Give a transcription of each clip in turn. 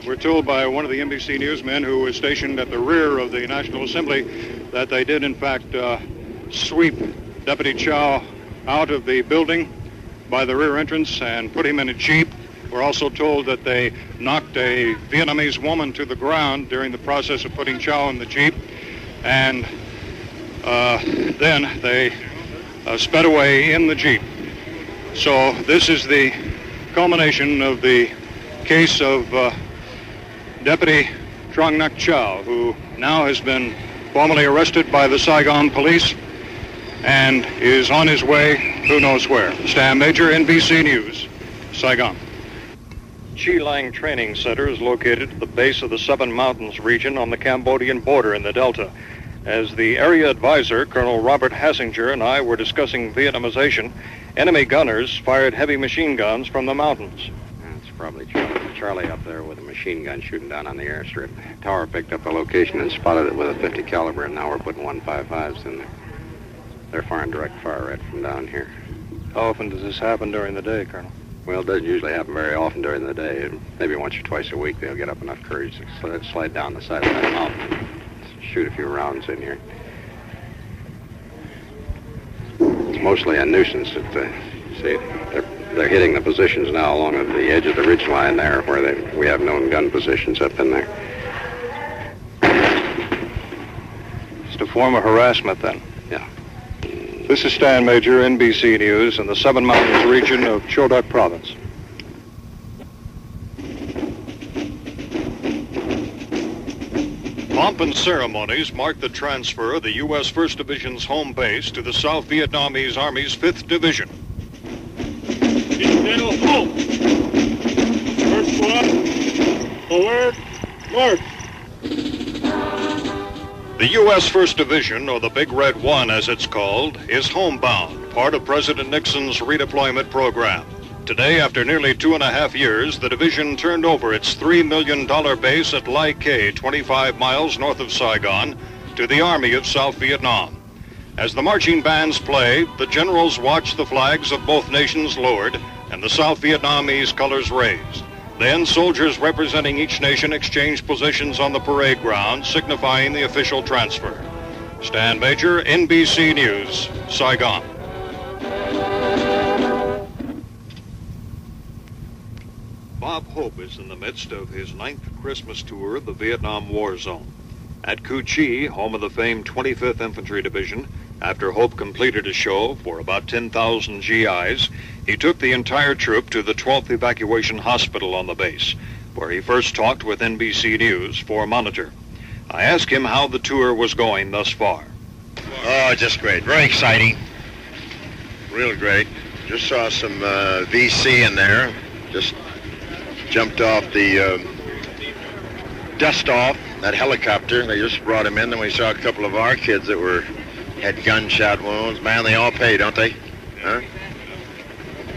We're told by one of the NBC newsmen who was stationed at the rear of the National Assembly that they did, in fact, sweep Deputy Chow out of the building by the rear entrance and put him in a Jeep. We're also told that they knocked a Vietnamese woman to the ground during the process of putting Chow in the Jeep. And then they sped away in the Jeep. So this is the culmination of the case of Deputy Trong Nak Chow, who now has been formally arrested by the Saigon police and is on his way who knows where. Stan Major, NBC News, Saigon. Chi Lang Training Center is located at the base of the Seven Mountains region on the Cambodian border in the Delta. As the area advisor, Colonel Robert Hassinger, and I were discussing Vietnamization, enemy gunners fired heavy machine guns from the mountains. That's probably Charlie up there with a machine gun shooting down on the airstrip. Tower picked up the location and spotted it with a .50 caliber, and now we're putting 155s in there. They're firing direct fire right from down here. How often does this happen during the day, Colonel? Well, it doesn't usually happen very often during the day. Maybe once or twice a week they'll get up enough courage to slide down the side of that mountain, shoot a few rounds in here. It's mostly a nuisance. See, they're hitting the positions now along the edge of the ridge line there, where we have known gun positions up in there. It's a form of harassment, then. Yeah. This is Stan Major, NBC News, in the Seven Mountains region of Choduk Province. Pomp and ceremonies mark the transfer of the U.S. 1st Division's home base to the South Vietnamese Army's 5th Division. First one, forward, march. The U.S. 1st Division, or the Big Red One as it's called, is homebound, part of President Nixon's redeployment program. Today, after nearly 2.5 years, the division turned over its $3 million base at Lai Khe, 25 miles north of Saigon, to the Army of South Vietnam. As the marching bands play, the generals watch the flags of both nations lowered and the South Vietnamese colors raised. Then soldiers representing each nation exchange positions on the parade ground, signifying the official transfer. Stan Major, NBC News, Saigon. Bob Hope is in the midst of his 9th Christmas tour of the Vietnam War Zone. At Cu Chi, home of the famed 25th Infantry Division, after Hope completed a show for about 10,000 GIs, he took the entire troop to the 12th Evacuation Hospital on the base, where he first talked with NBC News for Monitor. I asked him how the tour was going thus far. Oh, just great. Very exciting. Real great. Just saw some VC in there. Just jumped off the dust off that helicopter. They just brought him in. Then we saw a couple of our kids that had gunshot wounds. Man, they all pay, don't they? Huh?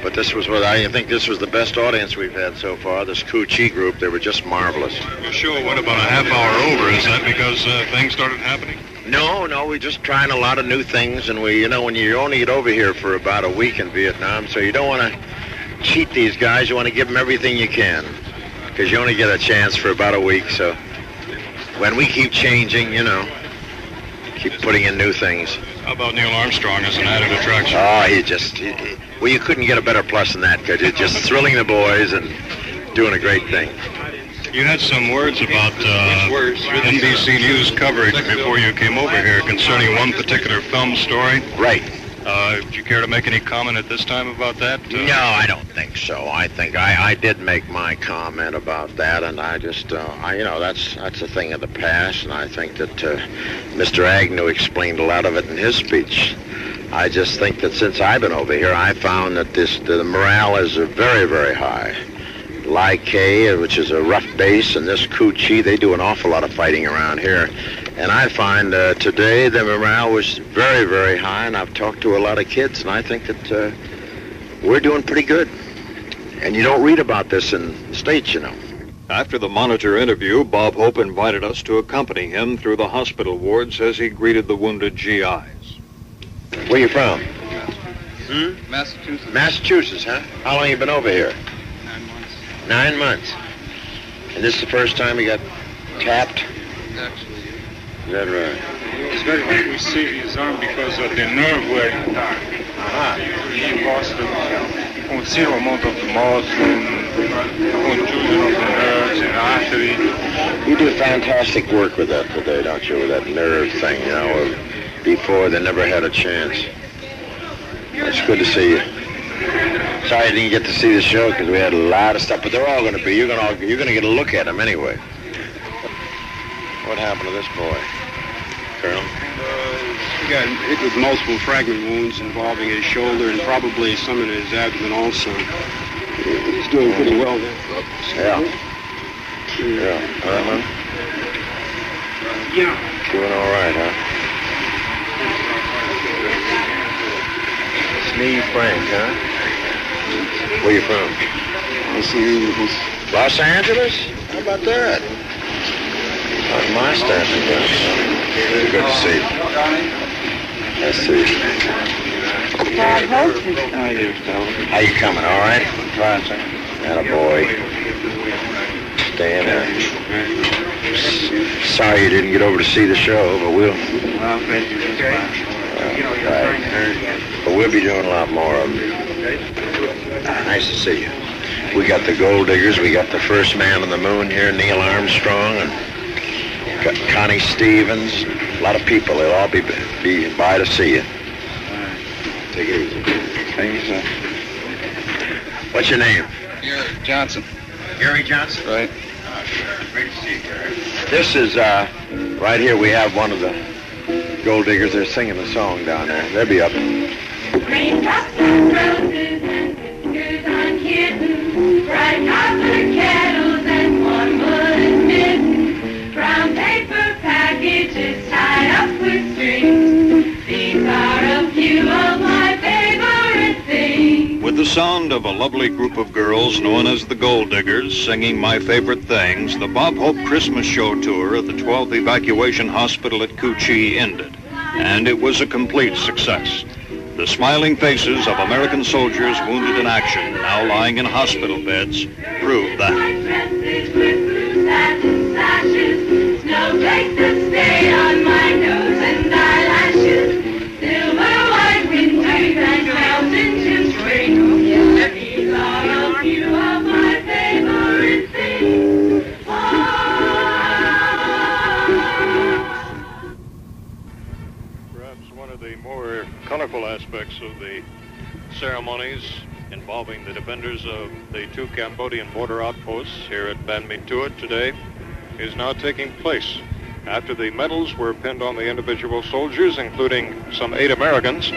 But this was I think this was the best audience we've had so far. This Cu Chi group, they were just marvelous. Your show went about a half hour over. Is that because things started happening? No, we're just trying a lot of new things, and when you only get over here for about a week in Vietnam, so you don't want to cheat these guys. You want to give them everything you can, because you only get a chance for about a week. So when we keep changing, keep putting in new things. How about Neil Armstrong as an added attraction? Oh, you couldn't get a better plus than that, because you're just thrilling the boys and doing a great thing. You had some words about NBC News coverage before you came over here concerning one particular film story. Right. Would you care to make any comment at this time about that? No, I don't think so. I think I did make my comment about that, and I just, that's a thing of the past, and I think that Mr. Agnew explained a lot of it in his speech. I just think that since I've been over here, I found that the morale is very, very high. Lai Khe, which is a rough base, and this Cu Chi, they do an awful lot of fighting around here. And I find today the morale was very, very high, and I've talked to a lot of kids, and I think that we're doing pretty good. And you don't read about this in the States, After the Monitor interview, Bob Hope invited us to accompany him through the hospital wards as he greeted the wounded GIs. Where you from? Massachusetts. Massachusetts, huh? How long you been over here? 9 months. 9 months. And this is the first time he got tapped? Actually, Is that right? It's very hard to receive his arm because of the nerve wear. He lost a considerable amount of muscle and contusion of the nerves and artery. You do fantastic work with that today, don't you? With that nerve thing, you know. Before they never had a chance. It's good to see you. Sorry I didn't get to see the show because we had a lot of stuff, but they're all going to be. You're going to get a look at them anyway. What happened to this boy, Colonel? He got hit with multiple fragment wounds involving his shoulder and probably some in his abdomen also. He's doing pretty well there. Yeah. Yeah. Yeah. Doing all right, huh? Snee Frank, huh? Where you from? Los Angeles? How about that? Not my stamping ground, huh? Good to see you. Let's see. How you coming, all right? Fine, sir. Attaboy. Stay in there. Sorry you didn't get over to see the show, but we'll... But we'll be doing a lot more of them. Nice to see you. We got the Gold Diggers. We got the first man on the moon here, Neil Armstrong, and got Connie Stevens. A lot of people. They'll all be by to see you. Take it easy. Thank you, sir. What's your name? Gary Johnson. Gary Johnson? Right. Great to see you, Gary. This is, right here we have one of the Gold Diggers. They're singing the song down there. They'll be up. Raindrops and roses and whiskers on kittens, bright copper kettles and warm wooden mittens, brown paper packages tied up with strings. These are a few of my favorite things. With the sound of a lovely group of girls known as the Gold Diggers singing My Favorite Things, the Bob Hope Christmas Show tour at the 12th Evacuation Hospital at Cu Chi ended, and it was a complete success. The smiling faces of American soldiers wounded in action, now lying in hospital beds, prove that. My dresses with blue satin sashes, snowflakes that stay on my nose and eyelashes, silver white winters and mountains in spring. These are a few of my favorite things. Perhaps one of the more colorful aspects of the ceremonies involving the defenders of the two Cambodian border outposts here at Ban Mi Thuot today is now taking place. After the medals were pinned on the individual soldiers, including some 8 Americans,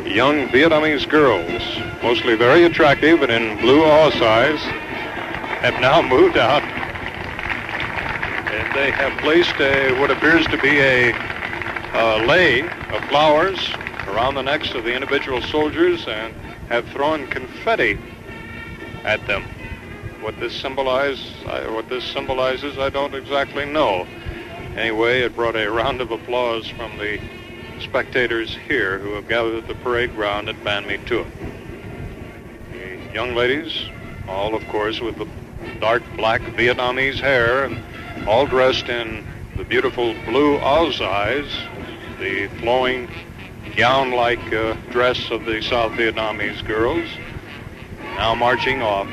young Vietnamese girls, mostly very attractive and in blue size, have now moved out. And they have placed what appears to be a lei of flowers around the necks of the individual soldiers and have thrown confetti at them. What this symbolizes, I don't exactly know. Anyway, it brought a round of applause from the spectators here who have gathered at the parade ground at Ban Mi Thuot. The young ladies, all of course with the dark black Vietnamese hair, and all dressed in the beautiful blue eyes, the flowing gown-like dress of the South Vietnamese girls, now marching off.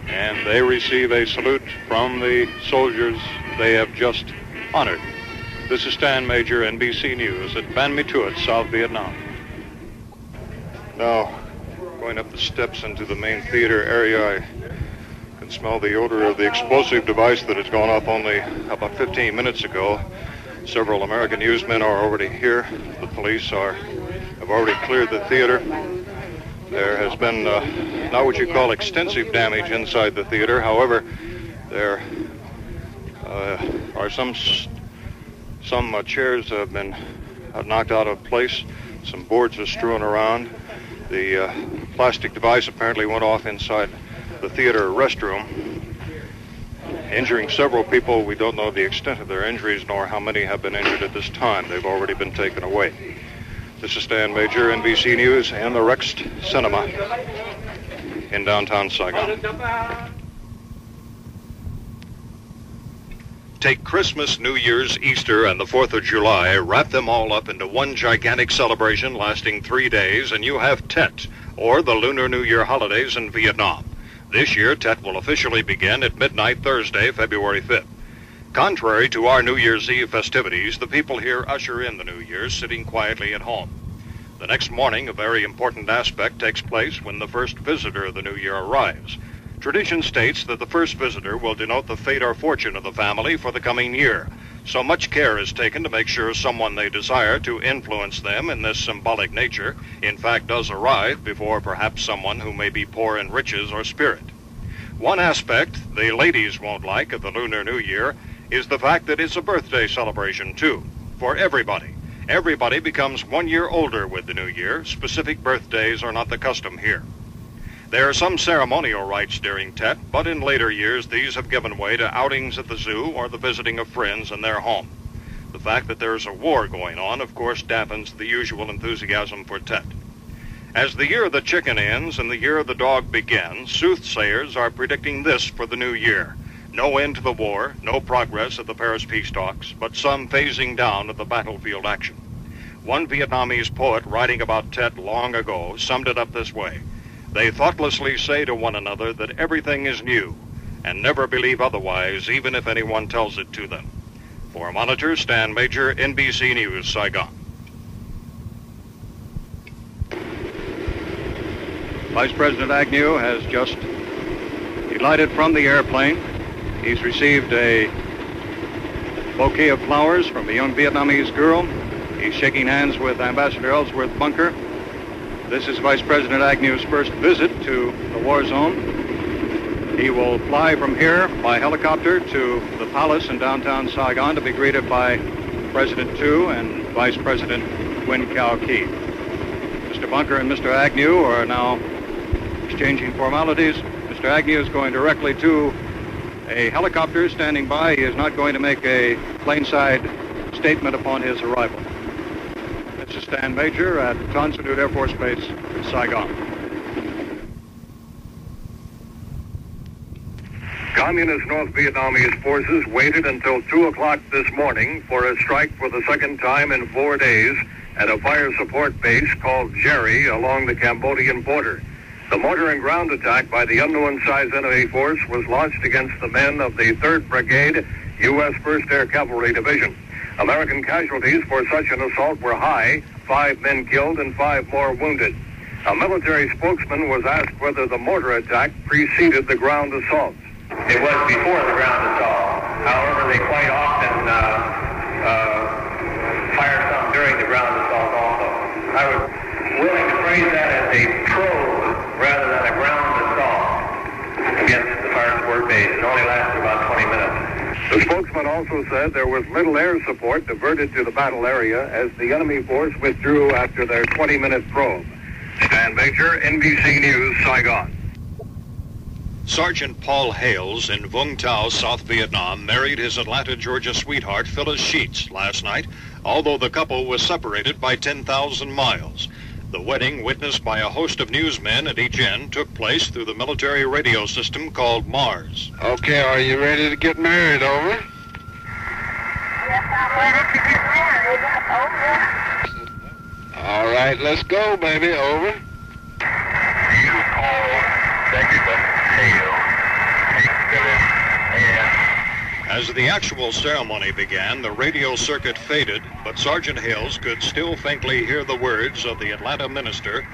And they receive a salute from the soldiers they have just honored. This is Stan Major, NBC News at Ban Mi Thuot, South Vietnam. Now, going up the steps into the main theater area, I can smell the odor of the explosive device that has gone off only about 15 minutes ago. Several American newsmen are already here. The police have already cleared the theater. There has been not what you call extensive damage inside the theater. However, there are some chairs have been knocked out of place. Some boards are strewn around. The plastic device apparently went off inside the theater restroom, injuring several people. We don't know the extent of their injuries nor how many have been injured at this time. They've already been taken away. This is Stan Major, NBC News, and the Rex Cinema. in downtown Saigon. Take Christmas, New Year's, Easter, and the 4th of July, wrap them all up into one gigantic celebration lasting 3 days, and you have Tet, or the Lunar New Year holidays in Vietnam. This year, Tet will officially begin at midnight Thursday, February 5th. Contrary to our New Year's Eve festivities, the people here usher in the New Year sitting quietly at home. The next morning, a very important aspect takes place when the first visitor of the New Year arrives. Tradition states that the first visitor will denote the fate or fortune of the family for the coming year. So much care is taken to make sure someone they desire to influence them in this symbolic nature, in fact, does arrive before perhaps someone who may be poor in riches or spirit. One aspect the ladies won't like of the Lunar New Year is the fact that it's a birthday celebration, too, for everybody. Everybody becomes 1 year older with the New Year. Specific birthdays are not the custom here. There are some ceremonial rites during Tet, but in later years these have given way to outings at the zoo or the visiting of friends in their home. The fact that there is a war going on, of course, dampens the usual enthusiasm for Tet. As the year of the chicken ends and the year of the dog begins, soothsayers are predicting this for the new year. No end to the war, no progress of the Paris peace talks, but some phasing down of the battlefield action. One Vietnamese poet writing about Tet long ago summed it up this way: "They thoughtlessly say to one another that everything is new, and never believe otherwise, even if anyone tells it to them." For Monitor, Stan Major, NBC News, Saigon. Vice President Agnew has just alighted from the airplane. He's received a bouquet of flowers from a young Vietnamese girl. He's shaking hands with Ambassador Ellsworth Bunker. This is Vice President Agnew's first visit to the war zone. He will fly from here by helicopter to the palace in downtown Saigon to be greeted by President Tu and Vice President Nguyen Cao Ky. Mr. Bunker and Mr. Agnew are now exchanging formalities. Mr. Agnew is going directly to a helicopter standing by. He is not going to make a plainside statement upon his arrival. This is Stan Major at Tan Son Nhut Air Force Base in Saigon. Communist North Vietnamese forces waited until 2 o'clock this morning for a strike for the second time in 4 days at a fire support base called Jerry along the Cambodian border. The mortar and ground attack by the unknown size enemy force was launched against the men of the 3rd Brigade, U.S. 1st Air Cavalry Division. American casualties for such an assault were high, 5 men killed and 5 more wounded. A military spokesman was asked whether the mortar attack preceded the ground assault. It was before the ground assault. However, they quite often fire some during the ground assault also. I was willing to phrase that as a probe rather than a ground assault against the fire support base. It only lasted about 20 minutes. The spokesman also said there was little air support diverted to the battle area as the enemy force withdrew after their 20-minute probe. Stan Major, NBC News, Saigon. Sergeant Paul Hales in Vung Tau, South Vietnam, married his Atlanta, Georgia sweetheart, Phyllis Sheets, last night, although the couple was separated by 10,000 miles. The wedding, witnessed by a host of newsmen at each end, took place through the military radio system called Mars. Okay, are you ready to get married, over? Yes, I'm ready to get married, over. All right, let's go, baby, over. You call Secretary Hale. As the actual ceremony began, the radio circuit faded, but Sergeant Hales could still faintly hear the words of the Atlanta minister